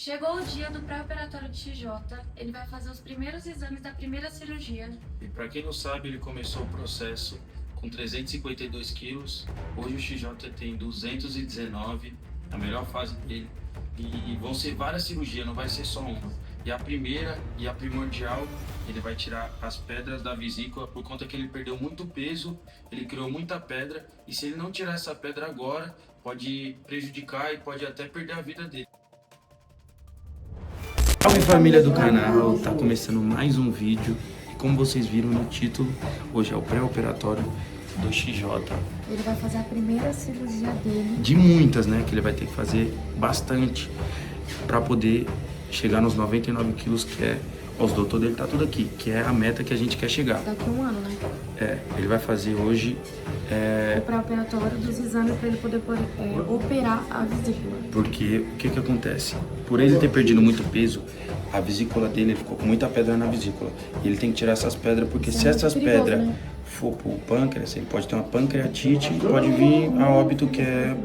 Chegou o dia do pré-operatório de XJ, ele vai fazer os primeiros exames da primeira cirurgia. E para quem não sabe, ele começou o processo com 352 quilos, hoje o XJ tem 219, a melhor fase dele. E vão ser várias cirurgias, não vai ser só uma. E a primeira e a primordial, ele vai tirar as pedras da vesícula por conta que ele perdeu muito peso, ele criou muita pedra e se ele não tirar essa pedra agora, pode prejudicar e pode até perder a vida dele. Salve família do canal, tá começando mais um vídeo e como vocês viram no título, hoje é o pré-operatório do XJ. Ele vai fazer a primeira cirurgia dele. De muitas, né, que ele vai ter que fazer bastante para poder chegar nos 99 quilos que é, os doutor dele tá tudo aqui, que é a meta que a gente quer chegar. Daqui a um ano, né? Ele vai fazer hoje o pré-operatório dos exames para ele poder operar a vesícula. Porque o que acontece? Por ele ter perdido muito peso, a vesícula dele ficou com muita pedra na vesícula. E ele tem que tirar essas pedras, porque se essas pedras for pro pâncreas, ele pode ter uma pancreatite e pode vir a óbito, que é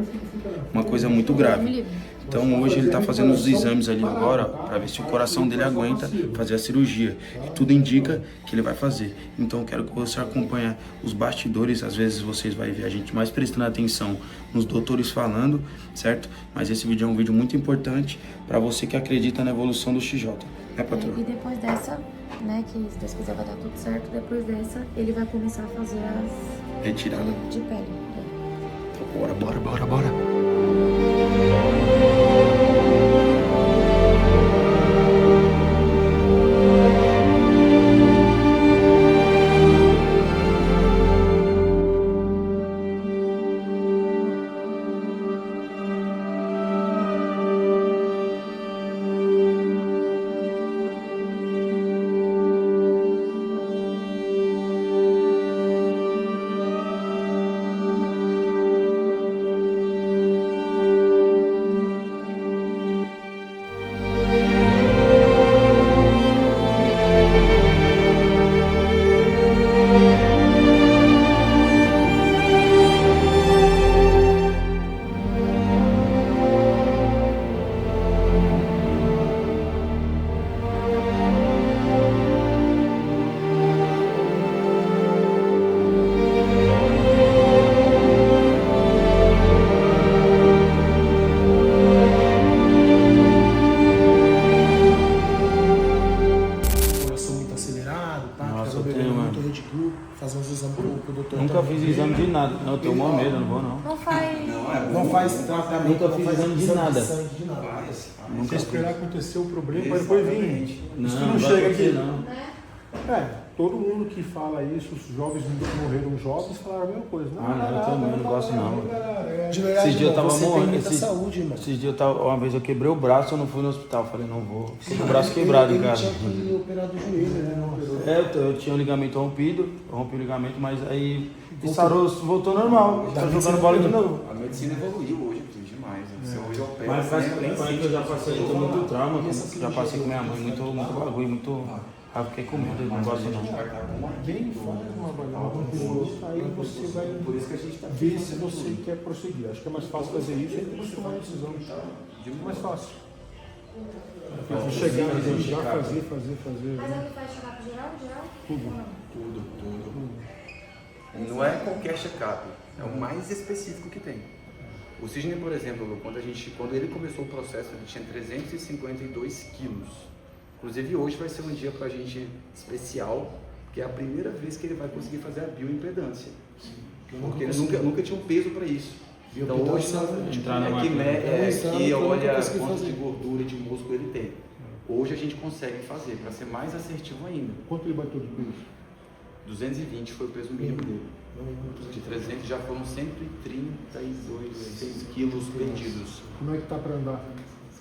uma coisa muito grave. Então hoje ele está fazendo os exames ali agora para ver se o coração dele aguenta fazer a cirurgia. E tudo indica que ele vai fazer. Então eu quero que você acompanhe os bastidores. Às vezes vocês vão ver a gente mais prestando atenção nos doutores falando, certo? Mas esse vídeo é um vídeo muito importante para você que acredita na evolução do XJ. Né, patrão? E depois dessa, né, que se Deus quiser vai dar tudo certo, depois dessa ele vai começar a fazer as... Retirada de pele. Bora, bora, bora, bora. Fazer uns exames pro doutor. Nunca fiz exame de nada. Não, eu tenho maior medo, não vou não. Não faz tratamento, nunca fiz exame de nada. Nunca esperar acontecer o problema para depois vir. Não chega aqui. Não. Todo mundo que fala isso, os jovens que morreram jovens falaram a mesma coisa. Eu também não gosto não. De verdade, Esses dias eu tava morrendo. Esses dias eu tava, uma vez eu quebrei o braço, eu não fui no hospital. Falei, não vou. Fiquei com o braço quebrado, cara. Tinha que operar do joelho, né? Não operou. Eu tinha o ligamento rompido, eu rompi o ligamento, mas aí sarou, voltou normal. Tá jogando bola de novo. A medicina evoluiu hoje, demais. Você hoje opera. Mas faz tempo que eu já passei com muito trauma, já passei com minha mãe, muito bagulho, muito. Eu fiquei com medo, não gosto não. Bem fora de uma bagulho, aí você vai ver se você quer prosseguir. Acho que é mais fácil fazer isso e depois tomar a decisão. É mais fácil. Chegar e já fazer. Mas ele vai chegar pro geral? Tudo. Não é qualquer check-up, é o mais específico que tem. O Sidney, por exemplo, quando ele começou o processo, ele tinha 352 quilos. Inclusive hoje vai ser um dia pra gente especial, porque é a primeira vez que ele vai conseguir fazer a bioimpedância. Porque ele nunca tinha um peso para isso. Então hoje que olha quanto de gordura e de músculo ele tem. Hoje a gente consegue fazer, para ser mais assertivo ainda. Quanto ele bateu de peso? 220 foi o peso mínimo dele. De 300 já foram 138 quilos perdidos. Como é que tá para andar?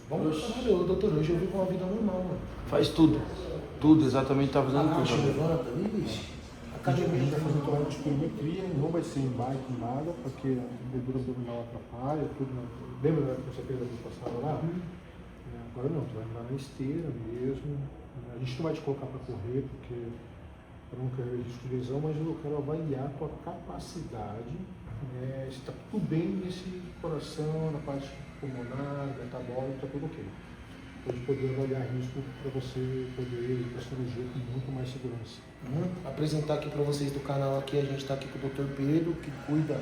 Vamos falar, doutor, hoje eu vivo uma vida normal, mano. Faz tudo, exatamente, tá fazendo tudo. Levanta, academia, a gente vai fazer um trabalho de espirometria, não vai ser em bike, nada, porque a gordura abdominal atrapalha, tudo. Lembra que você fez a vez passada lá? Agora não, tu vai andar na esteira mesmo. A gente não vai te colocar para correr, porque para não correr risco de lesão, mas eu quero avaliar a tua capacidade. Se está tudo bem nesse coração, na parte pulmonar, metabólica, está tudo ok. para poder avaliar risco para você poder ir para a cirurgia com muito mais segurança. Apresentar aqui para vocês do canal aqui, a gente está aqui com o Dr. Pedro, que cuida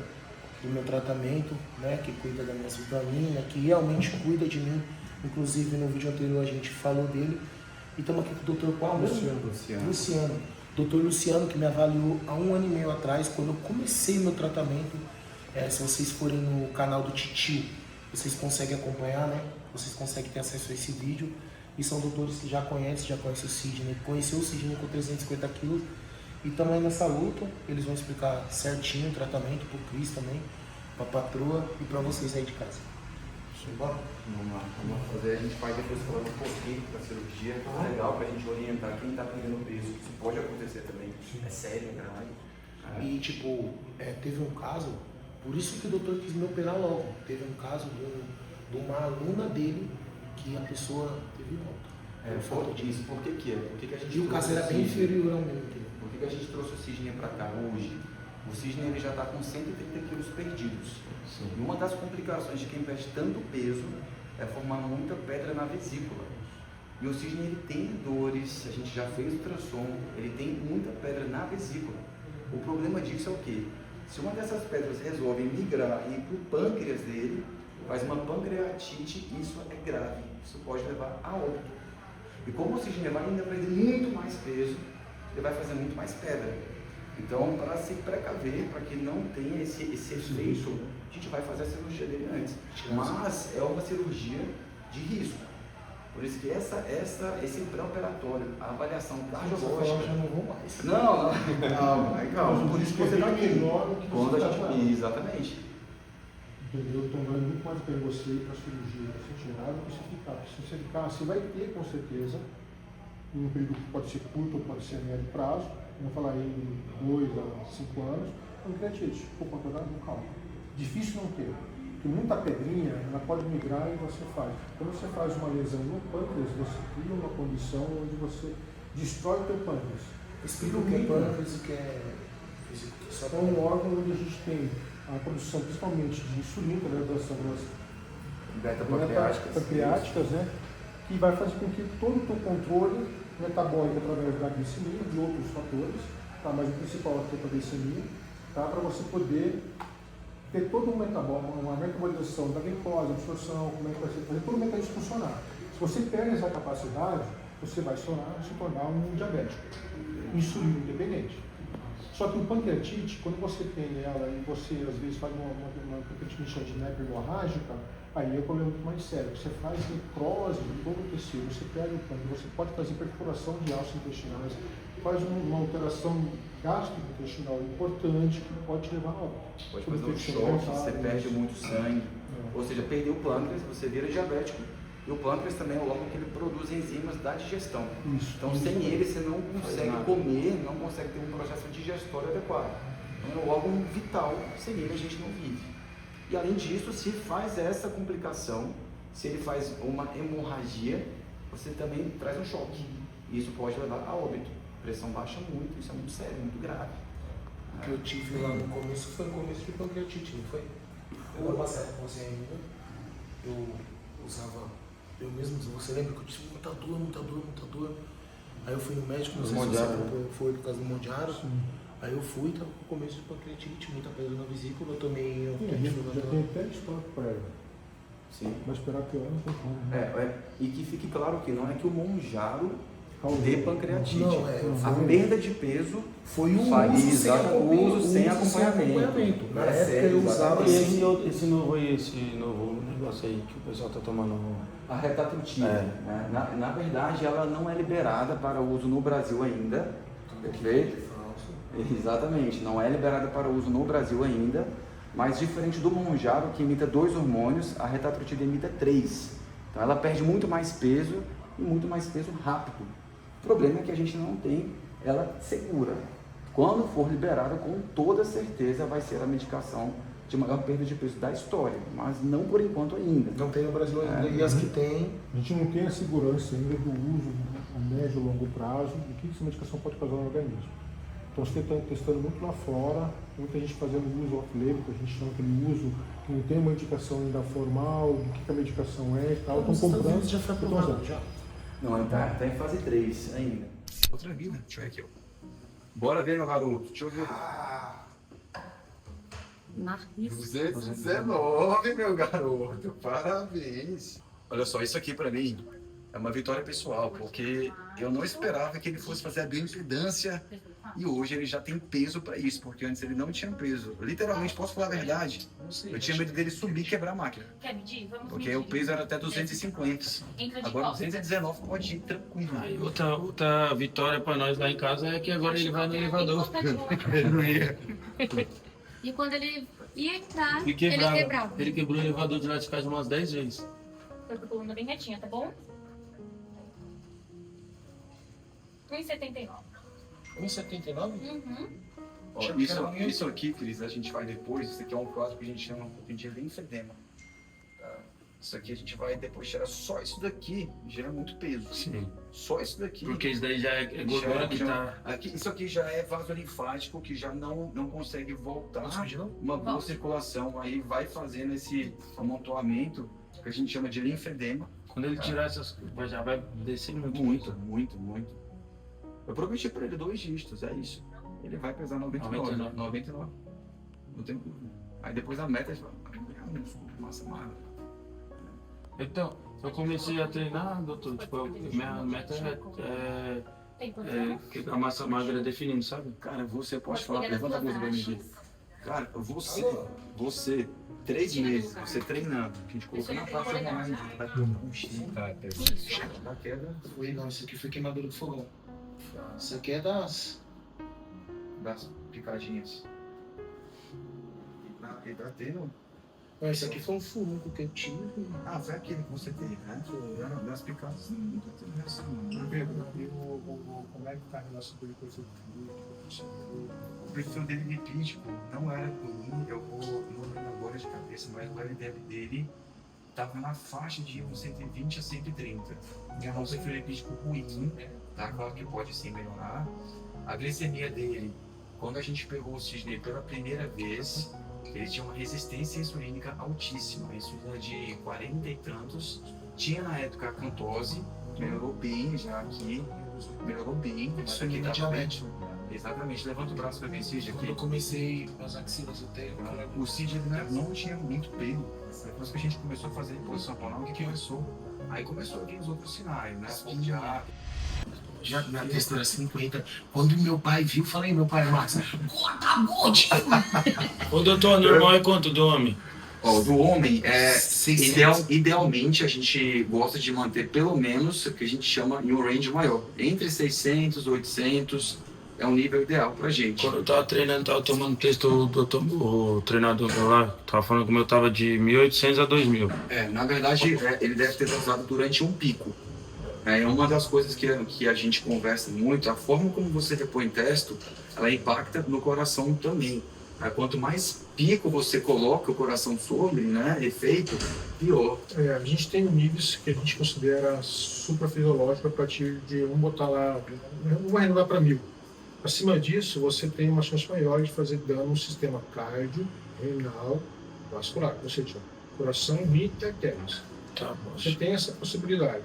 do meu tratamento, né, que cuida da minha vitamina, que realmente cuida de mim. Inclusive no vídeo anterior a gente falou dele. E estamos aqui com o Dr. qual mesmo? Luciano. Dr. Luciano, que me avaliou há 1 ano e meio atrás, quando eu comecei o meu tratamento. Se vocês forem no canal do Titio, vocês conseguem acompanhar, né? Vocês conseguem ter acesso a esse vídeo. E são doutores que já conhecem o Sidney. Conheceu o Sidney com 350 quilos. E também nessa luta, eles vão explicar certinho o tratamento pro Cris também, pra patroa e pra vocês aí de casa. Bora? Vamos lá, fazer. A gente vai depois falar um pouquinho da cirurgia. É legal pra gente orientar quem tá perdendo peso. Isso pode acontecer também. É sério, é grave. E tipo, teve um caso, por isso que o doutor quis me operar logo. Teve um caso de uma aluna dele que a pessoa teve volta. Falta disso. Por que que é? Por que a gente E o caso era bem inferior ao meu, entendeu? Por que a gente trouxe o Sidney para cá hoje? O Sidney ele já está com 130 quilos perdidos. Sim. E uma das complicações de quem perde tanto peso é formar muita pedra na vesícula. E o Sidney ele tem dores, a gente já fez ultrassom, ele tem muita pedra na vesícula. O problema disso é o quê? Se uma dessas pedras resolve migrar e ir para o pâncreas dele, faz uma pancreatite, isso é grave. Isso pode levar a óbito. E como o Sidney vai ainda perder muito mais peso, ele vai fazer muito mais pedra. Então, para se precaver, para que não tenha esse efeito, a gente vai fazer a cirurgia dele antes. Mas é uma cirurgia de risco. Por isso que esse pré-operatório, a avaliação cardiológica... já não vou mais. Calma. Por isso que você está aqui. Quando a gente... Exatamente. Entendeu? Então vale muito mais a pena você ir para a cirurgia sem tirar do que você ficar. Porque se você ficar, você vai ter com certeza, em um período que pode ser curto ou pode ser a médio prazo, vamos falar em 2 a 5 anos, pancreatite, por conta do cálculo. Difícil não ter, porque muita pedrinha ela pode migrar e você faz. Quando você faz uma lesão no pâncreas, você cria uma condição onde você destrói o teu pâncreas. Explica o que é pâncreas e o que é... É um órgão onde a gente tem a produção principalmente de insulina, das células beta-pancreáticas, né, que vai fazer com que todo o teu controle metabólico através da glicemia, de outros fatores, tá, mas o principal é a glicemia, tá, para você poder ter todo uma metabolização da glicose, absorção, como é que vai ser, fazer todo o mecanismo funcionar. Se você perde essa capacidade, você vai se tornar um diabético, insulina independente. Só que o pancreatite, quando você tem ela e você às vezes faz uma pancreatite de nepe hemorrágica, aí é um problema muito mais sério. Você faz necrose de todo o tecido, você perde o pâncreas, você pode fazer perfuração de alças intestinais, faz uma alteração gastrointestinal importante que pode te levar a óbito. Pode fazer um choque, você perde muito sangue, ou seja, perdeu o pâncreas, você vira diabético. E o pâncreas também é o órgão que ele produz enzimas da digestão. Então, sem ele, você não consegue comer, não consegue ter um processo digestório adequado. Então, é um órgão vital, sem ele a gente não vive. E, além disso, se faz essa complicação, se ele faz uma hemorragia, você também traz um choque. E isso pode levar a óbito. A pressão baixa muito, isso é muito sério, muito grave. O que eu tive lá no começo foi no começo de pancreatite, não foi? Eu não passava com você ainda, eu usava... Eu mesmo, você lembra que eu tive muita dor. Aí eu fui no médico, não sei se você foi por causa do Mondiaro. Aí eu fui, tava com começo de pancreatite, muita pedra na vesícula, eu tomei... Já tem até história prévia. Sim. Vai esperar pior, não tem como. E que fique claro que não é que o Monjaro dê pancreatite. Não, a perda de peso foi o uso sem acompanhamento. Na época eu usava esse novo negócio aí que o pessoal tá tomando. A retatrutida, né? Na verdade, ela não é liberada para uso no Brasil ainda, perfeito? Exatamente, não é liberada para uso no Brasil ainda, mas diferente do Monjaro, que imita 2 hormônios, a retatrutida imita 3. Então ela perde muito mais peso e muito mais peso rápido. O problema é que a gente não tem ela segura. Quando for liberada, com toda certeza vai ser a medicação de maior perda de peso da história, mas não por enquanto ainda. Não tem no Brasil ainda, e as que tem... A gente não tem a segurança ainda do uso a médio e longo prazo, do que essa medicação pode causar no organismo. Então você está testando muito lá fora, muita gente fazendo uso off-label, que a gente chama aquele uso que não tem uma indicação ainda formal, do que a medicação é e tal, estão comprando. Já foi aprovado, já. Não, tá em fase 3 ainda. Outra vida, deixa eu ver aqui, ó. Bora ver, meu garoto, deixa eu ver. Narris. 219, meu garoto, parabéns. Olha só, isso aqui pra mim é uma vitória pessoal, porque eu não esperava que ele fosse fazer a bioimpedância e hoje ele já tem peso pra isso, porque antes ele não tinha peso. Eu, literalmente, posso falar a verdade, eu tinha medo dele subir e quebrar a máquina, Quer medir? Vamos porque medir. o peso era até 250. Entra de Agora costas. 219 pode ir tranquilo. Aí outra vitória pra nós lá em casa é que agora ele vai no elevador. Ele não ia. E quando ele ia entrar, Ele quebrava. Ele quebrou o elevador de lá de casa umas 10 vezes. Foi com a coluna bem retinha, tá bom? 1,79. 1,79? Uhum. Ó, isso aqui, Cris, a gente vai depois. Isso aqui é um quadro que a gente chama de linfedema. Tá? Isso aqui a gente vai depois tirar só isso daqui, gera muito peso. Sim. Só isso daqui. Porque isso daí já é gordura que tá. Isso aqui já é vaso linfático que já não consegue voltar uma boa circulação. Aí vai fazendo esse amontoamento que a gente chama de linfedema. Quando ele tirar essas coisas, já vai descer muito. Muito. Eu prometi para ele 2 dígitos, é isso. Ele vai pesar 99. Não tem dúvida. Aí depois a meta vai massa magra. Então, eu comecei a treinar, doutor, tipo, minha meta Tem problema? é a massa magra definindo, sabe? Cara, você pode Pode falar, pegar levanta a nas blusa pra mim. duas Cara, você, 3 meses, você treinando, que a gente colocou na praça online, vai tomar um X, da queda Foi, não, isso aqui foi queimadura do fogão. Isso aqui é das picadinhas. E tá tendo. Não, isso aqui foi um furunco que eu tive. Ah, foi aquele que você teve, né? Das picadas não tá tendo reação, não. Pedro, como é que está a relação dele com esse O perfil dele lipídico não era ruim, eu não lembro agora de cabeça, mas o LDL dele estava na faixa de 120 a 130. É um perfil lipídico ruim, tá? Claro que pode sim melhorar. A glicemia dele, quando a gente pegou o Sidney pela primeira vez, ele tinha uma resistência insulínica altíssima, insulina de 40 e tantos. Tinha na época a cantose, melhorou bem já aqui, mas aqui tá diabetes. Exatamente, levanta o braço pra ver, Cid, Quando aqui. eu comecei as axilas, eu tenho. O Cid não tinha muito pelo. Depois que a gente começou a fazer reposição hormonal, que começou? Aí começou a vir os outros sinais, né? Já na terceira 50, quando meu pai viu, falei, meu pai, Marcos, gorda. Ô doutor, normal é quanto do homem? Ó, do homem, 600. idealmente a gente gosta de manter pelo menos o que a gente chama em um range maior. Entre 600 e 800 é um nível ideal pra gente. Quando eu tava treinando, tava tomando texto, o treinador meu lá, tava falando que o meu tava de 1.800 a 2.000. Na verdade, ele deve ter usado durante um pico. É uma das coisas que a gente conversa muito, a forma como você repõe testo, ela impacta no coração também. Quanto mais pico você coloca o coração sobre, né, efeito, pior. A gente tem níveis que a gente considera suprafisiológico a partir de, vamos botar lá, não vai renovar para 1.000. Acima disso, você tem uma chance maior de fazer dano no sistema cardio, renal, vascular, ou seja, coração, rim e artérias. Tá bom. Você tem essa possibilidade.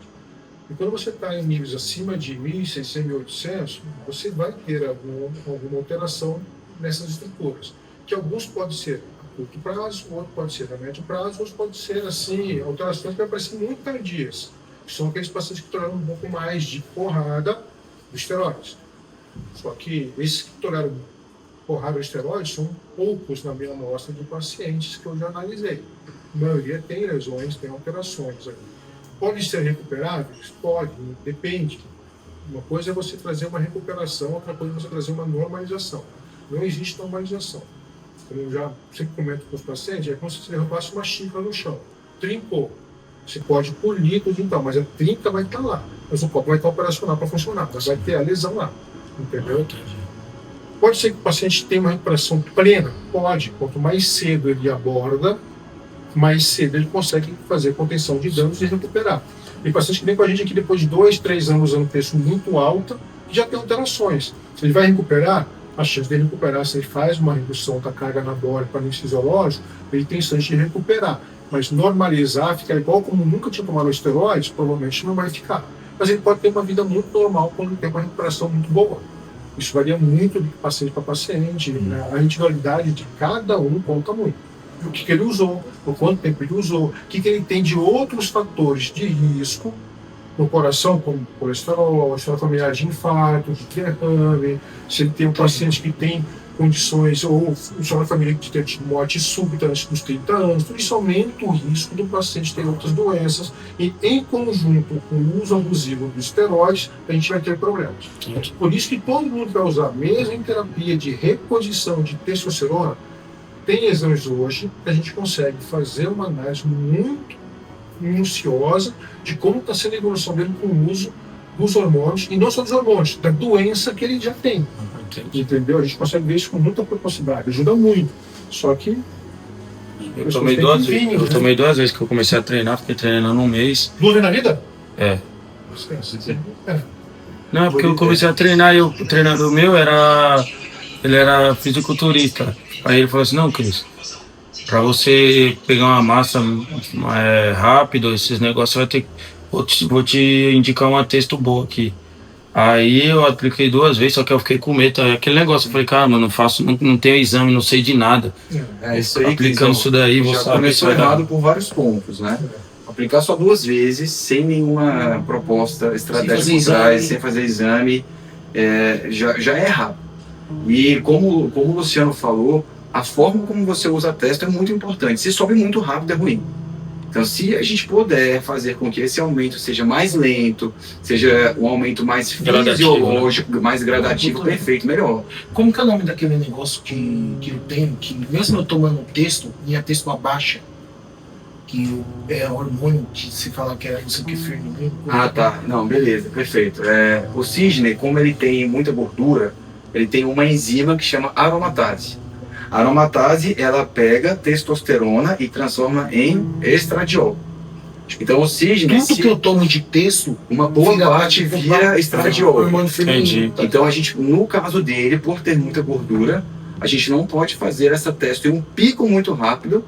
E quando você está em níveis acima de 1.600, 1.800, você vai ter alguma alteração nessas estruturas. Que alguns podem ser a curto prazo, outros podem ser a médio prazo, outros podem ser, assim, alterações que aparecem muito tardias. Que são aqueles pacientes que toleram um pouco mais de porrada dos esteroides. Só que esses que toleram porrada dos esteroides são poucos na minha amostra de pacientes que eu já analisei. A maioria tem lesões, tem alterações aí. Podem ser recuperáveis? Pode, depende. Uma coisa é você trazer uma recuperação, outra coisa é você trazer uma normalização. Não existe normalização. Como eu já sempre comento com os pacientes, é como se você derrubasse uma xícara no chão. Trincou. Você pode polir tudo então, mas a trinca vai estar lá. Mas o copo vai estar operacional para funcionar, mas vai ter a lesão lá. Entendeu? Pode ser que o paciente tenha uma recuperação plena? Pode. Quanto mais cedo ele aborda, mais cedo ele consegue fazer contenção de danos e recuperar. Tem paciente que vem com a gente aqui depois de 2, 3 anos usando preço muito alto, que já tem alterações. Se ele vai recuperar, a chance de recuperar, se ele faz uma redução da carga anabólica para nível fisiológico, ele tem chance de recuperar. Mas normalizar, ficar igual como nunca tinha tomado esteroides, provavelmente não vai ficar. Mas ele pode ter uma vida muito normal quando ele tem uma recuperação muito boa. Isso varia muito de paciente para paciente, né? A individualidade de cada um conta muito. O que ele usou, por quanto tempo ele usou, o que ele tem de outros fatores de risco no coração, como colesterol, história familiar de infarto, de derrame, se ele tem um paciente que tem condições, ou história familiar de ter tido morte súbita antes dos 30 anos, tudo isso aumenta o risco do paciente ter outras doenças, e em conjunto com o uso abusivo dos esteroides, a gente vai ter problemas. Por isso que todo mundo vai usar, mesmo em terapia de reposição de testosterona, tem exames hoje que a gente consegue fazer uma análise muito minuciosa de como está sendo a evolução dele com o uso dos hormônios, e não só dos hormônios, da doença que ele já tem. Entendeu? A gente consegue ver isso com muita precocidade, ajuda muito. Só que Eu tomei duas vezes que eu comecei a treinar, fiquei treinando um mês. 2 vezes na vida? É. É. Não, é porque eu comecei a treinar e o treinador meu ele era fisiculturista. Aí ele falou assim, não, Cris, pra você pegar uma massa rápido, esses negócios, você vai ter vou te indicar uma texto boa aqui. Aí eu apliquei 2 vezes, só que eu fiquei com medo. Aquele negócio, eu falei, cara, mano, não tenho exame, não sei de nada. É isso aí, aplicando isso daí, você já começou errado por vários pontos, né? Aplicar só 2 vezes, sem nenhuma proposta estratégica por trás, sem fazer exame, já é errado. E como o Luciano falou, a forma como você usa a testa é muito importante. Se sobe muito rápido, é ruim. Então, se a gente puder fazer com que esse aumento seja mais lento, seja um aumento mais fisiológico, né? Mais gradativo, perfeito, melhor. Como que é o nome daquele negócio que eu tenho, que mesmo eu tomando um texto, minha texto abaixa, que é hormônio, que se fala que é não sei o que, firme. Ah, tá. Não, beleza, perfeito. O cisne, como ele tem muita gordura, ele tem uma enzima que chama aromatase. A aromatase, ela pega testosterona e transforma em estradiol. Então o cisne... Tudo que eu tomo de texto, uma boa parte vira estradiol. Entendi. Então a gente, no caso dele, por ter muita gordura, a gente não pode fazer essa testo em um pico muito rápido,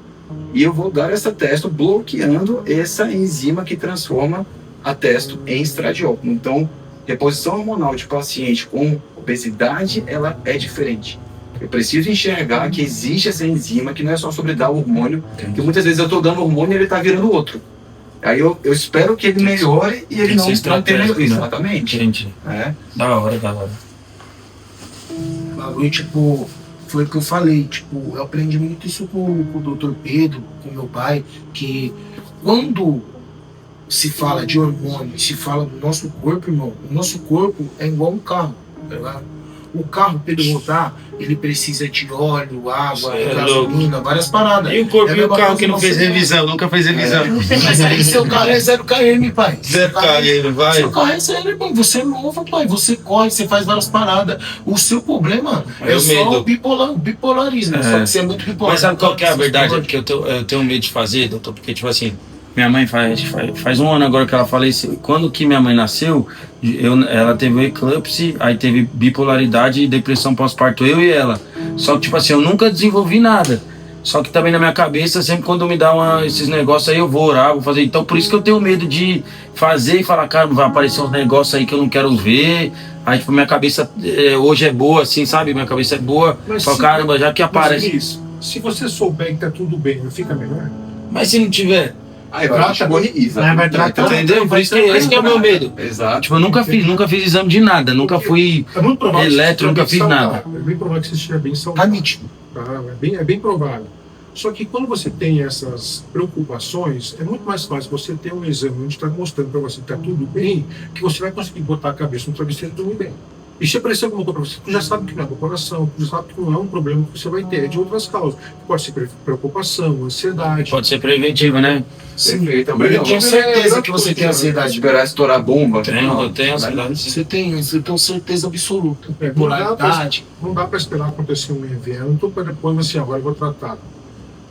e eu vou dar essa testo bloqueando essa enzima que transforma a testo em estradiol. Então, reposição hormonal de paciente com obesidade, ela é diferente. Eu preciso enxergar que existe essa enzima, que não é só sobre dar o hormônio, que muitas vezes eu estou dando hormônio e ele está virando outro. Aí eu espero que ele melhore e ele não tenha isso. Exatamente. Gente, da hora. E, tipo, foi o que eu falei, tipo, eu aprendi muito isso com o Dr. Pedro, com meu pai, que quando se fala de hormônio, se fala do nosso corpo, irmão, o nosso corpo é igual um carro, tá ligado? O carro, para ele rodar, ele precisa de óleo, água, gasolina, várias paradas. E o corpo e o carro que não fez revisão, nunca fez revisão. Mas aí seu carro é 0 km, pai. 0 km, vai. Seu carro é 0, irmão. Você é novo, pai. Você corre, você faz várias paradas. O seu problema é só o bipolarismo. Só que você é muito bipolar. Mas sabe qual que é a verdade? É porque eu tenho medo de fazer, doutor, porque, tipo assim, minha mãe faz 1 ano agora que ela faleceu. Quando que minha mãe nasceu, ela teve um eclipse, aí teve bipolaridade e depressão pós-parto, eu e ela. Só que, tipo assim, eu nunca desenvolvi nada. Só que também na minha cabeça, sempre quando me dá esses negócios aí, eu vou orar, vou fazer. Então, por isso que eu tenho medo de fazer e falar, cara, vai aparecer uns negócios aí que eu não quero ver. Aí, tipo, minha cabeça hoje é boa, assim, sabe? Minha cabeça é boa. Falo, caramba, já que aparece. Isso, se você souber que tá tudo bem, não fica melhor? Mas se não tiver... Aí vai entendeu? Por isso que esse que é o meu medo. Exato. Tipo, eu nunca fiz exame de nada, nunca fui eletro, nunca fiz nada. É bem provável que você esteja bem saudável. Tá nítido. É bem provável. Só que quando você tem essas preocupações, é muito mais fácil você ter um exame onde está mostrando para você que está tudo bem, que você vai conseguir botar a cabeça no travesseiro e dormir bem. E se aparecer alguma coisa para você, tu já sabe que não é do coração, tu já sabe que não é um problema que você vai ter, é de outras causas. Pode ser preocupação, ansiedade. Pode ser preventiva, né? Perfeito. Eu tenho certeza que você tem ansiedade. Esperar estourar a bomba. Eu tenho ansiedade. Você tem, eu tenho certeza absoluta. Não dá para esperar acontecer um EV. Eu não estou preocupando assim, agora eu vou tratar.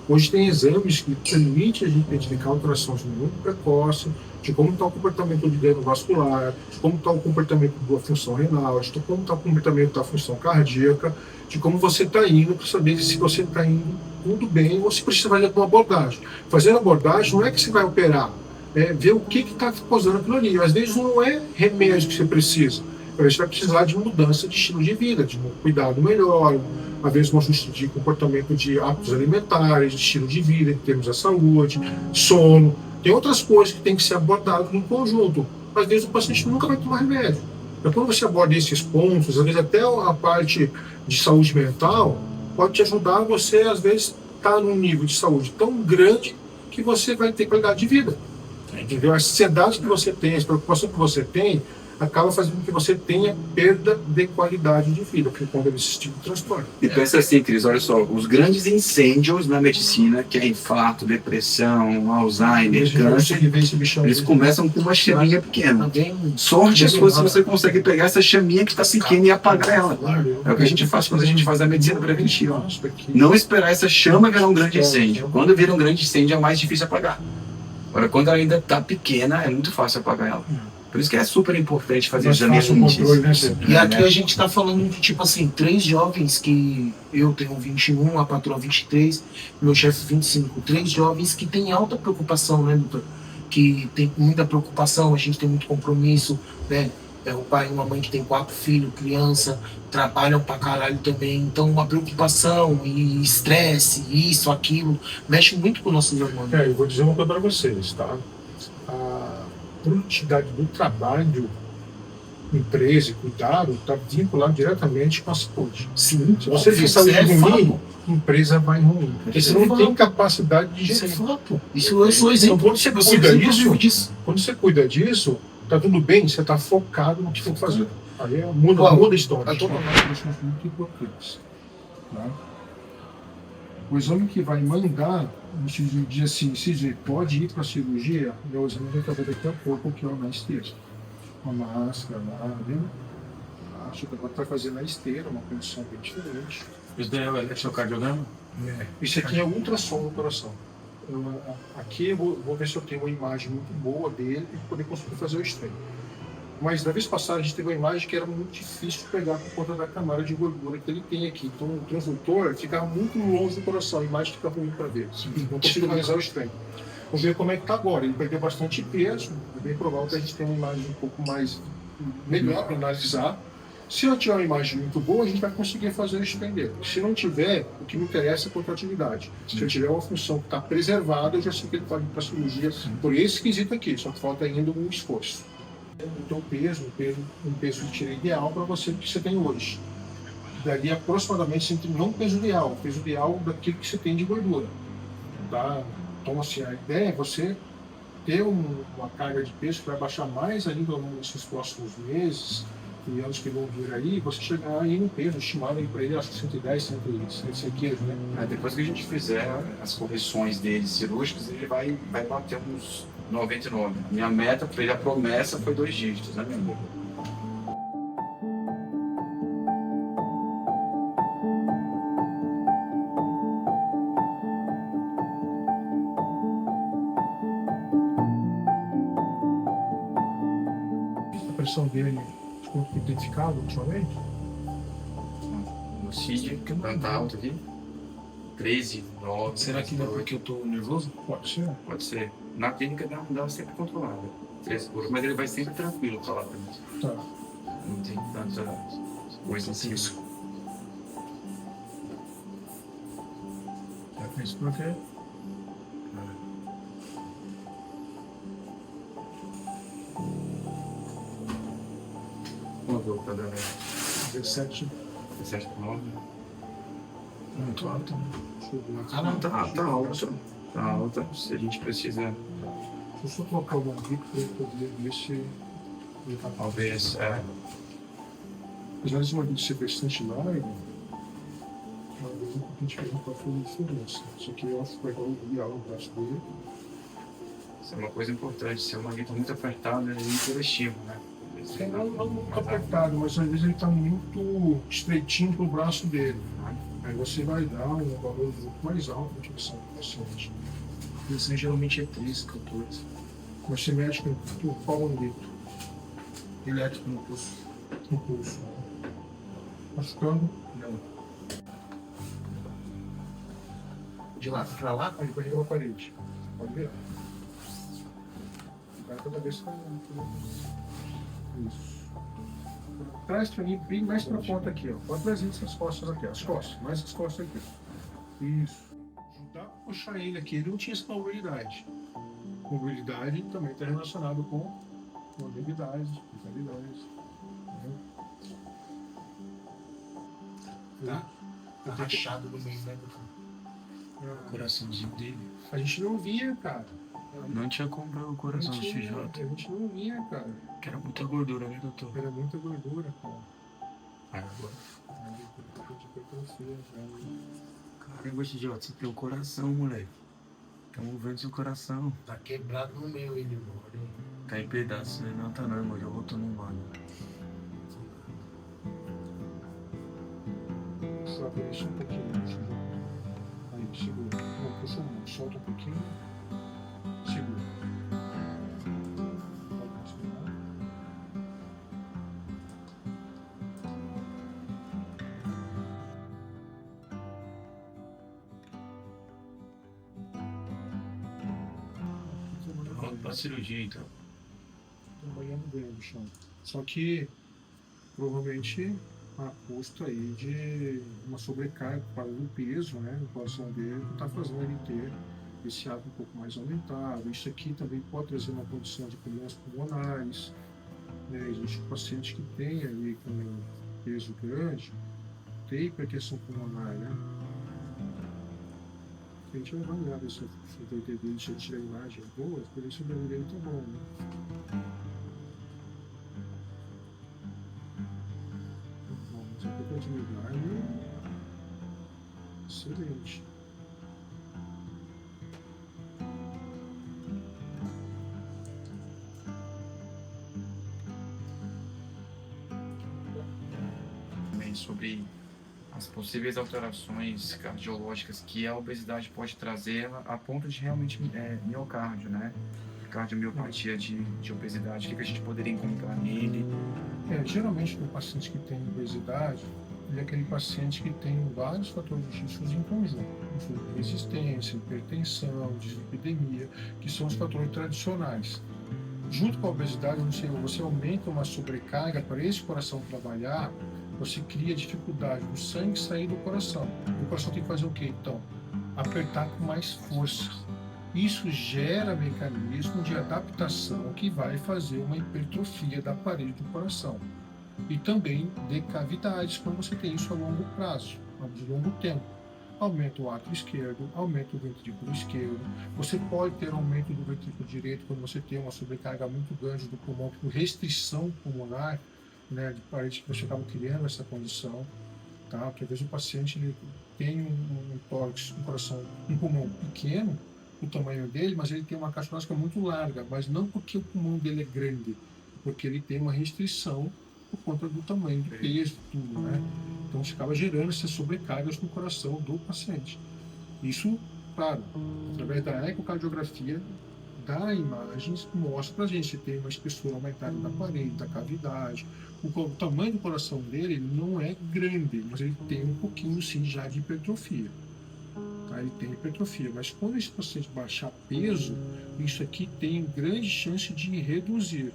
Hoje tem exames que permitem a gente identificar alterações muito precoces, de como está o comportamento de dano vascular, de como está o comportamento da função renal, de como está o comportamento da função cardíaca, de como você está indo, para saber se você está indo tudo bem ou se precisa fazer uma abordagem. Fazendo abordagem não é que você vai operar, é ver o que está causando aquilo ali. Às vezes não é remédio que você precisa, às vezes você vai precisar de mudança de estilo de vida, de um cuidado melhor, às vezes um ajuste de comportamento de hábitos alimentares, de estilo de vida, em termos da saúde, sono. Tem outras coisas que tem que ser abordadas em conjunto. Às vezes o paciente nunca vai tomar remédio. Então, quando você aborda esses pontos, às vezes até a parte de saúde mental pode te ajudar a você, às vezes, estar num nível de saúde tão grande que você vai ter qualidade de vida. Entendeu? A ansiedade que você tem, a preocupação que você tem, acaba fazendo com que você tenha perda de qualidade de vida, porque quando esse tipo de transtorno. E pensa assim, Cris, olha só, os grandes incêndios na medicina, que é infarto, depressão, Alzheimer, câncer, eles começam com uma chaminha pequena. Sorte é sua se você consegue pegar essa chaminha que está pequena e apagar ela. É o que a gente faz quando a gente faz a medicina preventiva. Não esperar essa chama virar um grande incêndio. Quando vira um grande incêndio é mais difícil apagar. Agora, quando ela ainda está pequena, é muito fácil apagar ela. Por isso que é super importante fazer exames antes. E aqui a gente está falando de, tipo assim, 3 jovens que eu tenho 21, a patroa 23, meu chefe 25. 3 jovens que têm alta preocupação, né, doutor? Que tem muita preocupação, a gente tem muito compromisso, né? É um pai e uma mãe que tem 4 filhos, criança, trabalham pra caralho também. Então, uma preocupação e estresse, isso, aquilo, mexe muito com nossos hormônios. Eu vou dizer uma coisa para vocês, tá? A produtividade do trabalho, empresa e cuidado está vinculado diretamente com a saúde. Sim. Se você tem saúde ruim, a empresa vai ruim. Porque você não tem capacidade de Isso é gerir. fato. Isso eu sou exemplo. Então, quando você cuida disso, tá tudo bem, você está focado no que tem que fazer. Aí muda a história. Questões muito importantes. Tá? O exame que vai mandar, no sentido de assim, se pode ir para a cirurgia, é o exame que vai fazer daqui a pouco, que é o na esteira. Uma máscara lá, viu? Acho que agora vai fazer na esteira, uma condição bem diferente. Isso daí é ecocardiograma? Isso aqui é ultrassom no coração. Aqui eu vou ver se eu tenho uma imagem muito boa dele e poder conseguir fazer o extremo. Mas da vez passada a gente teve uma imagem que era muito difícil de pegar por conta da camada de gordura que ele tem aqui. Então o transdutor ficava muito longe do coração, a imagem fica ruim para ver. Não consigo analisar o extremo. Vamos ver como é que está agora. Ele perdeu bastante peso, é bem provável que a gente tenha uma imagem um pouco mais melhor para analisar. Se eu tiver uma imagem muito boa, a gente vai conseguir fazer isso dele. Se não tiver, o que me interessa é a contratividade. Se eu tiver uma função que está preservada, eu já sei que ele pode ir para a cirurgia por esse quesito aqui, só que falta ainda um esforço. O teu peso, um peso que tira ideal para você que você tem hoje. Daria aproximadamente não um peso ideal daquilo que você tem de gordura. Tá? Então, assim, a ideia é você ter uma carga de peso que vai baixar mais ainda ao longo desses próximos meses e anos que vão vir aí, você chegar aí no peso estimado para ele, acho que 110, 100 quilos, né? Depois que a gente fizer as correções dele cirúrgicas, ele vai bater uns 99. Minha meta para ele, a promessa foi 2 dígitos, né, meu amigo? A pressão dele ficou identificado ultimamente? No CID, que não tá alto aqui. 13, 9. Será que não é porque eu tô nervoso? Pode ser. Pode ser. Na clínica dá sempre controlada. 13 por, mas ele vai sempre tranquilo pra lá também. Tá. Não tem tanta coisa assim. É isso porque... Quanto tá dando? 17. 17 por 9. Muito alto, né? Caramba, tá alto. Tá alta. Se a gente precisa. Deixa eu só colocar o manguito para ele poder ver se ele tá Talvez. apesar desse manguito ser bastante largo, talvez um pouquinho diferente para fazer diferença. Isso aqui eu acho que vai dar o braço dele. Isso é uma coisa importante. Se é uma guita muito apertada, ele interestivo, né? Não muito apertado, mas às vezes ele está muito estreitinho pro braço dele. Aí você vai dar um valor muito mais alto de direção do paciente. Isso geralmente é 13, 14. Mas você mede com o palmolito. Elétrico no pulso. No pulso. Machucando? Não. De lá pra lá? Aí barriga na parede. Pode virar. Vai toda vez que vai. Isso. Traz pra mim bem mais pra ponta aqui, ó. Pode trazer essas costas aqui, as costas, mais as costas aqui. Isso. Ajudar a puxar ele aqui, ele não tinha essa mobilidade. Mobilidade também está relacionado com habilidades, especialidades. Tá rachado no meio, né, doutor? O coraçãozinho dele. A gente não via, cara. Não tinha como ver o coração do XJ. A gente não via, cara. Que era muita gordura, né, doutor? Era muita gordura, cara. Aí agora. Cara, Caramba, XJ, você tem o coração, moleque. Estamos vendo seu coração. Tá quebrado no meio ele, mano. Tá em pedaços, né? Não tá não, irmão. Já voltou no mano. só por isso um pouquinho. Aí, segura. Não, puxa um, solta um pouquinho. Segura. Pode segurar. Pronto pra cirurgia, então. Estão banhando bem no chão. Só que, provavelmente, a custo aí de uma sobrecarga para o peso, né, no coração dele, que está fazendo ele ter esse hábito um pouco mais aumentado. Isso aqui também pode trazer uma condição de problemas pulmonares. Né? Existe paciente que tem ali com um peso grande, tem hipertensão pulmonar, né? A gente vai avaliar se vai ter vídeo, se a gente tirar a imagem boa, por isso o dele tá bom, né? Mas a compatibilidade é excelente. Também sobre as possíveis alterações cardiológicas que a obesidade pode trazer a ponto de realmente miocárdio, né? Cardiomiopatia de obesidade, o que a gente poderia encontrar nele? Geralmente, o paciente que tem obesidade, ele é aquele paciente que tem vários fatores de riscos em conjunto. Resistência, hipertensão, dislipidemia, que são os fatores tradicionais. Junto com a obesidade, você aumenta uma sobrecarga para esse coração trabalhar, você cria dificuldade do sangue sair do coração. O coração tem que fazer o quê, então? Apertar com mais força. Isso gera mecanismo de adaptação que vai fazer uma hipertrofia da parede do coração. E também de cavidades, quando você tem isso a longo prazo, a longo tempo. Aumenta o átrio esquerdo, aumenta o ventrículo esquerdo. Você pode ter aumento do ventrículo direito quando você tem uma sobrecarga muito grande do pulmão, por restrição pulmonar, né, de parede que você acaba criando essa condição, tá? Porque às vezes o paciente ele tem um tórax, um coração, um pulmão pequeno, o tamanho dele, mas ele tem uma caixa torácica muito larga, mas não porque o pulmão dele é grande, porque ele tem uma restrição por conta do tamanho, do peso, tudo, né? Então você acaba gerando essas sobrecargas no coração do paciente. Isso, claro, através da ecocardiografia, dá imagens, mostra pra gente se tem uma espessura aumentada da parede, da cavidade. O tamanho do coração dele não é grande, mas ele tem um pouquinho sim já de hipertrofia. Tá? Ele tem hipertrofia, mas quando esse paciente baixar peso, isso aqui tem grande chance de reduzir.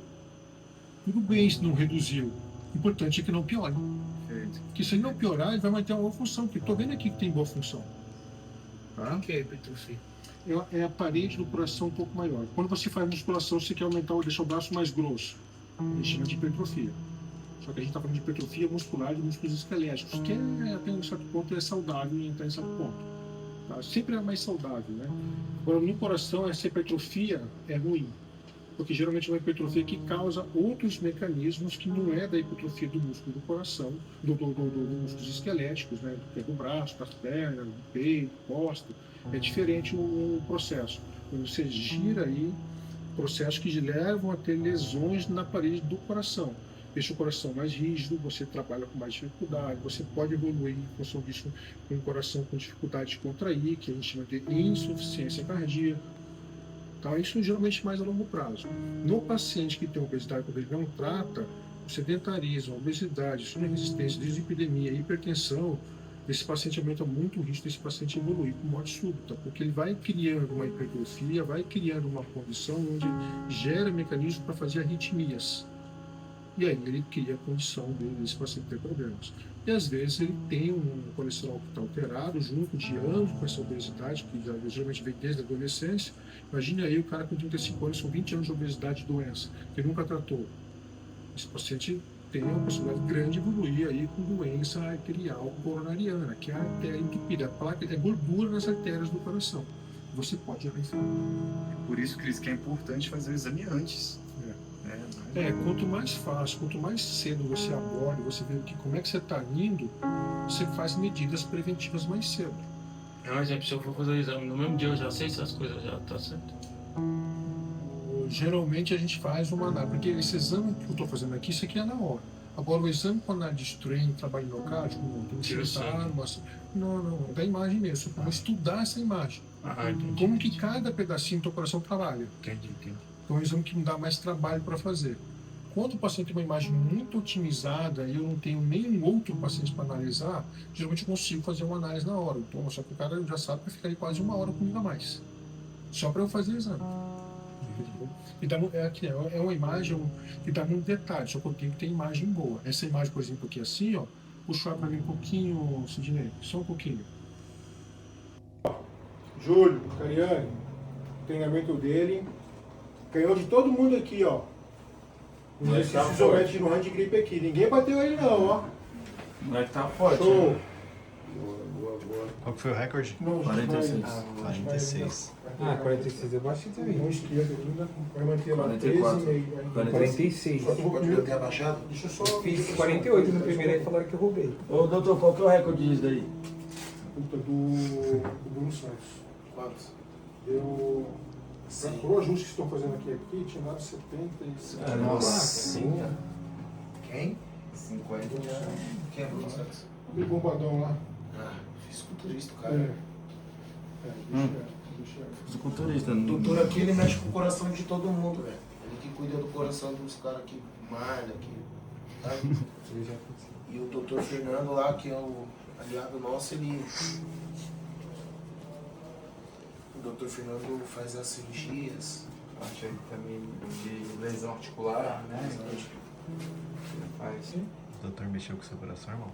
Tudo bem se não reduziu, o importante é que não piore. Porque se ele não piorar, ele vai manter uma boa função, porque estou vendo aqui que tem boa função. Tá? O que é hipertrofia? É a parede do coração um pouco maior. Quando você faz musculação, você quer aumentar, deixar o braço mais grosso. A gente chama de hipertrofia. Só que a gente está falando de hipertrofia muscular de músculos esqueléticos, que até um certo ponto é saudável e até um certo ponto. Tá? Sempre é mais saudável, né? Agora, no coração, essa hipertrofia é ruim, porque geralmente é uma hipertrofia que causa outros mecanismos que não é da hipertrofia do músculo do coração, dos músculos esqueléticos, né? Do braço, das pernas, do peito, costa. É diferente o processo. Quando você gira aí, processos que levam a ter lesões na parede do coração. Deixa o coração mais rígido, você trabalha com mais dificuldade, você pode evoluir em função disso com o coração com dificuldade de contrair, que a gente chama de insuficiência cardíaca. Tá? Isso geralmente mais a longo prazo. No paciente que tem obesidade, quando ele não trata, o sedentarismo, a obesidade, resistência, dislipidemia, hipertensão, esse paciente aumenta muito o risco desse paciente evoluir com morte súbita, porque ele vai criando uma hipertrofia, vai criando uma condição onde gera mecanismos para fazer arritmias. E aí ele cria a condição desse paciente ter problemas. E às vezes ele tem um colesterol que está alterado, junto de anos com essa obesidade, que geralmente vem desde a adolescência. Imagine aí o cara com 35 anos, são 20 anos de obesidade e doença, que nunca tratou. Esse paciente tem uma possibilidade grande de evoluir aí com doença arterial coronariana, que é a artéria entupida, a placa é gordura nas artérias do coração. Você pode arriscar. Por isso, Cris, que é importante fazer o exame antes. Quanto mais fácil, quanto mais cedo você aborda, você vê como é que você está indo, você faz medidas preventivas mais cedo. Por exemplo, se eu for fazer o exame no mesmo dia, eu já sei se as coisas já estão certo. Geralmente a gente faz uma análise, porque esse exame que eu estou fazendo aqui, isso aqui é na hora. Agora o exame com análise de strain, trabalho miocárdico, tem que sentar, não, da imagem mesmo, para estudar essa imagem. Como que cada pedacinho do teu coração trabalha. Entendi. Então é um exame que me dá mais trabalho para fazer. Quando o paciente tem uma imagem muito otimizada e eu não tenho nenhum outro paciente para analisar, geralmente eu consigo fazer uma análise na hora. Então, só que o cara já sabe que vai ficar aí quase 1 hora comigo a mais. Só para eu fazer o exame. E é uma imagem que dá muito detalhe, só que eu tenho que ter imagem boa. Essa imagem, por exemplo, aqui assim, ó, puxar para mim um pouquinho, Sidney, só um pouquinho. Júlio, Cariane, treinamento dele, ganhou de todo mundo aqui, ó. Não esse isolante no hand grip aqui, ninguém bateu ele não, ó. O moleque tá forte. Show. Né? Qual que foi o recorde? 46. 46. 46 eu baixo também. Mão esquerda ainda, vai manter lá 44. 13,5. 46. Só que eu vou primeiro ter abaixado? Deixa eu só... Fiz 48 no primeiro aí falaram que eu roubei. Ô, doutor, qual que é o recorde disso daí? Puta, do Bruno Santos. Quantos? Deu... O ajuste que estão fazendo aqui tinha dado 70 e... Nossa. Quem? 50. Quem é Bruno Santos? Aquele bombadão lá. Ah, fisiculturista, cara. Fisiculturista. O doutor aqui, ele mexe com o coração de todo mundo, velho. Ele que cuida do coração dos caras que malham, que... Sabe? E o doutor Fernando lá, que é o aliado nosso, ele... O doutor Fernando faz as cirurgias. Parte aí também de lesão articular, né? Faz. O doutor mexeu com o seu coração, irmão?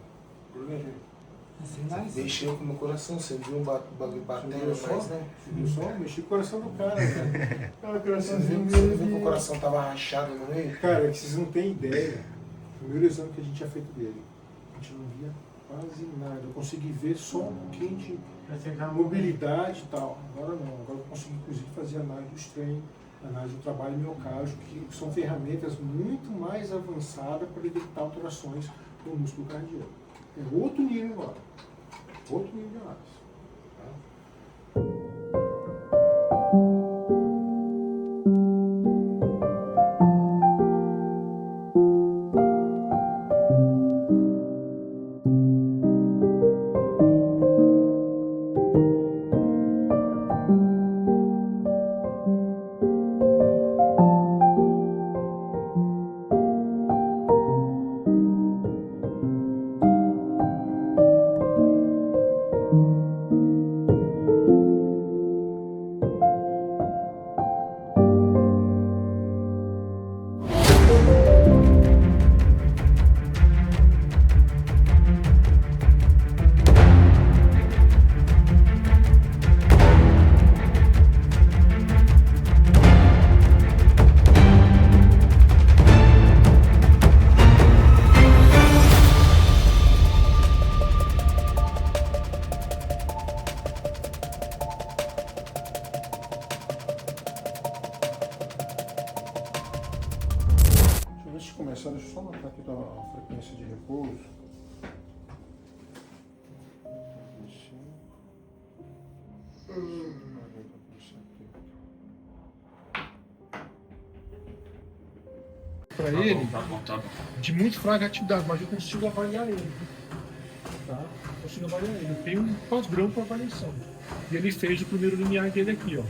Mexeu com o meu coração, você viu um bagulho batendo mais, né? Viu só? Mexi com o coração do cara, cara. O coraçãozinho Você viu que o coração tava rachado no meio? Cara, é que vocês não têm ideia. O primeiro exame que a gente tinha feito dele, a gente não via quase nada. Eu consegui ver só um pouquinho de mobilidade e tal. Agora não. Agora eu consegui, inclusive, fazer análise do strain, análise do trabalho miocárdico, que são ferramentas muito mais avançadas para detectar alterações no músculo cardíaco. É outro nível agora. Outro nível de análise. Tá? Antes de começar, deixa eu só anotar aqui a frequência de repouso. Para ele, Tá bom. de muito fraca atividade, mas eu consigo avaliar ele. Tá? Eu consigo avaliar ele. Eu tenho um padrão para avaliação. E ele fez o primeiro limiar dele aqui, ó.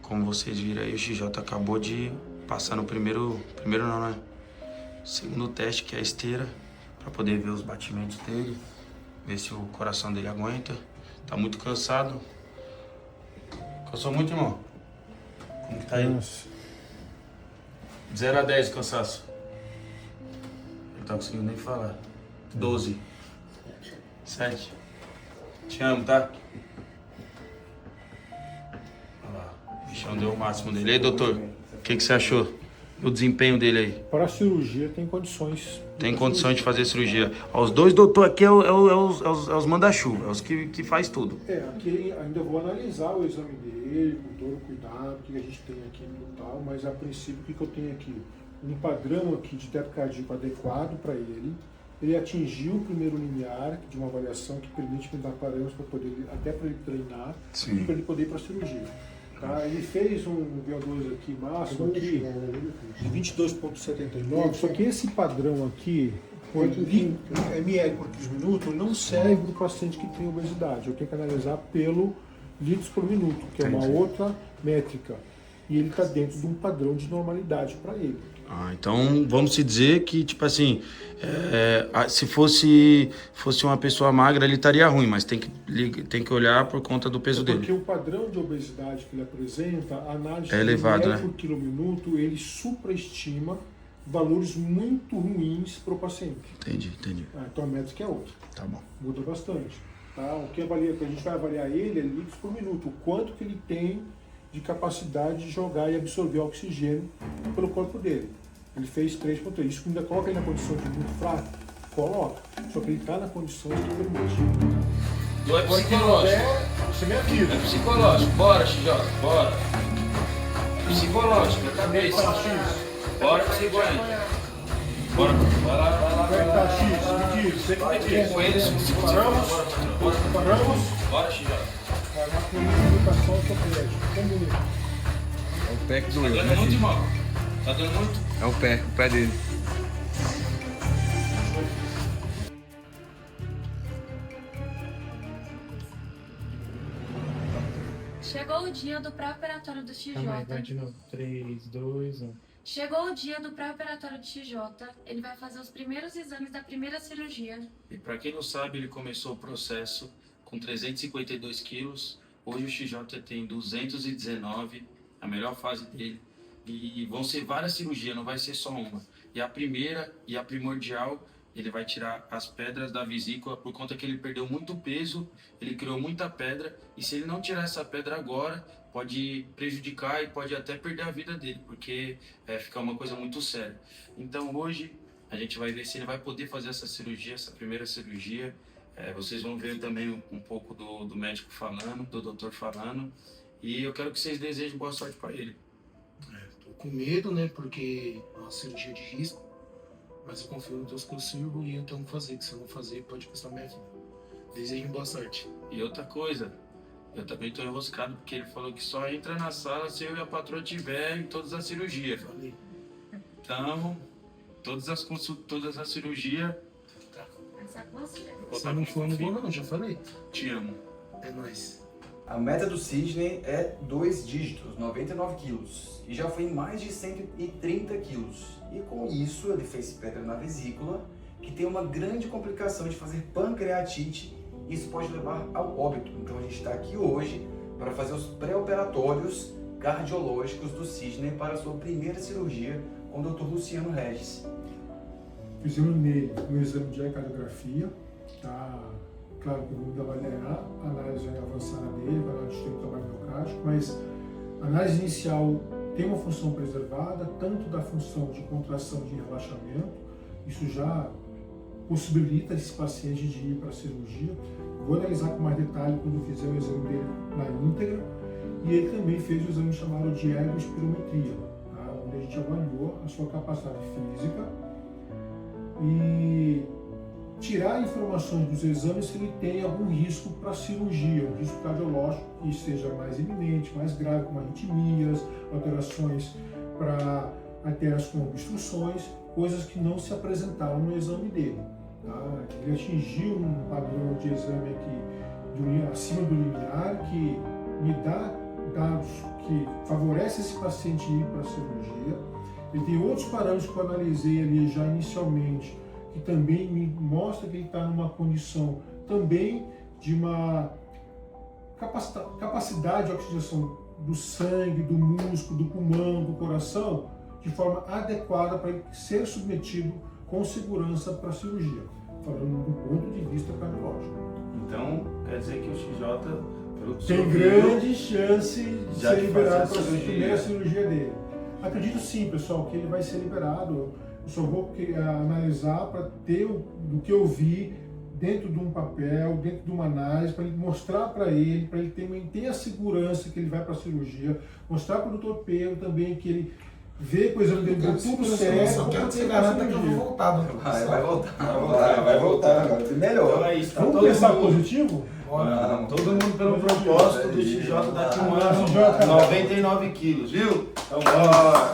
como vocês viram aí, o XJ acabou de passar no primeiro não, né? Segundo teste, que é a esteira, para poder ver os batimentos dele, ver se o coração dele aguenta. Tá muito cansado. Cansou muito, irmão? Como que tá aí? 0 a 10 cansaço. Não tá conseguindo nem falar. 12. 7. Te amo, tá? Olha lá. O bichão deu o máximo dele. E aí, doutor? O que você achou do desempenho dele aí? Para a cirurgia tem condições. Tem condições de fazer cirurgia. Ó, os dois doutores aqui é os manda-chuva, é os que faz tudo. Aqui ainda vou analisar o exame dele, com todo o cuidado que a gente tem aqui e tal, mas a princípio o que eu tenho aqui? Um padrão aqui de teto cardíaco adequado para ele. Ele atingiu o primeiro limiar de uma avaliação que permite me dar parâmetros para poder, até para ele treinar, e para ele poder ir para a cirurgia. Tá? Ele fez um VO2 aqui máximo aqui, de 22,79, só que esse padrão aqui, ml por minuto, não serve para o paciente que tem obesidade. Eu tenho que analisar pelo litros por minuto, que é uma outra métrica. E ele está dentro de um padrão de normalidade para ele. Ah, então vamos se dizer que, tipo assim, se fosse uma pessoa magra, ele estaria ruim, mas tem que olhar por conta do peso dele. Porque o padrão de obesidade que ele apresenta, a análise é elevado, né? Por quilômetro, ele supraestima valores muito ruins para o paciente. Entendi. Então a métrica é outra. Tá bom. Muda bastante. Tá? O que a gente vai avaliar ele é litros por minuto, o quanto que ele tem de capacidade de jogar e absorver oxigênio pelo corpo dele. Ele fez 3,3. Isso ainda coloca ele na condição de muito fraco? Coloca. Só que ele está na condição de permitir. Não é psicológico. Você me avisa. É psicológico. Bora, XJ, bora. Psicológico, é cabeça. Bora que você aguenta. Bora, vai lá. Como é que tá, X? Me diz. Você que vai dizer. Com eles, Paramos? Bora, XJ. Vai lá com a educação ortopédica. É o pé que Tá doeu, dando né, muito, filho? irmão? Tá dando muito? É o pé dele. Chegou o dia do pré-operatório do XJ. Calma aí, vai de novo. 3, 2, 1. Chegou o dia do pré-operatório do XJ. Ele vai fazer os primeiros exames da primeira cirurgia. E para quem não sabe, ele começou o processo com 352 quilos. Hoje o XJ tem 219, a melhor fase dele. E vão ser várias cirurgias, não vai ser só uma. E a primeira e a primordial, ele vai tirar as pedras da vesícula por conta que ele perdeu muito peso, ele criou muita pedra. E se ele não tirar essa pedra agora, pode prejudicar e pode até perder a vida dele, porque fica uma coisa muito séria. Então hoje a gente vai ver se ele vai poder fazer essa cirurgia, essa primeira cirurgia. Vocês vão ver também um pouco do médico falando, do doutor falando. E eu quero que vocês desejem boa sorte para ele. Tô com medo, né? Porque é uma cirurgia de risco. Mas eu confio no Deus que eu sirvo e eu tenho que fazer. Que se eu não fazer, pode custar minha vida. Desejo boa sorte. E outra coisa, eu também tô enroscado porque ele falou que só entra na sala se eu e a patroa tiver em todas as cirurgias. Falei. Então, todas as cirurgias. Essa com você. Se não for, eu não vou não, já falei. Te amo. É nóis. A meta do Sidney é 2 dígitos, 99 quilos, e já foi em mais de 130 quilos. E com isso ele fez pedra na vesícula, que tem uma grande complicação de fazer pancreatite, e isso pode levar ao óbito. Então a gente está aqui hoje para fazer os pré-operatórios cardiológicos do Sidney para a sua primeira cirurgia com o Dr. Luciano Regis. Fizemos nele um exame de ecocardiografia, tá? Claro que vamos avaliar a análise avançada dele, para a gente ter um trabalho miocárdico, mas a análise inicial tem uma função preservada, tanto da função de contração de relaxamento, isso já possibilita esse paciente de ir para a cirurgia. Vou analisar com mais detalhe quando fizer o exame dele na íntegra, e ele também fez o exame chamado de ergospirometria, tá? Onde a gente avaliou a sua capacidade física e tirar informações dos exames se ele tem algum risco para cirurgia, um risco cardiológico que seja mais iminente, mais grave, como arritmias, alterações para artérias com obstruções, coisas que não se apresentaram no exame dele. Tá? Ele atingiu um padrão de exame aqui acima do limiar que me dá dados que favorecem esse paciente ir para a cirurgia. Ele tem outros parâmetros que eu analisei ali já inicialmente, que também me mostra que ele está numa condição também de uma capacidade de oxigenação do sangue, do músculo, do pulmão, do coração, de forma adequada para ele ser submetido com segurança para a cirurgia, falando do ponto de vista cardiológico. Então, quer dizer que o XJ, pelo que Tem o senhor viu, grande chance de já ser de liberado fazer a para a cirurgia. primeira cirurgia dele. Acredito sim, pessoal, que ele vai ser liberado. Eu só vou analisar para ter do que eu vi dentro de um papel, dentro de uma análise, para ele mostrar para ele ter a segurança que ele vai para a cirurgia, mostrar para o Dr. Pedro também que ele vê com o exame dele, deu tudo certo. Só quero que você garanta que eu vou voltar, doutor. Vai voltar agora. Melhor. Então é isso, tá Vamos todo testar mundo, positivo? todo mundo pelo propósito do XJ daqui a um ano, 99 quilos, viu? Então bora!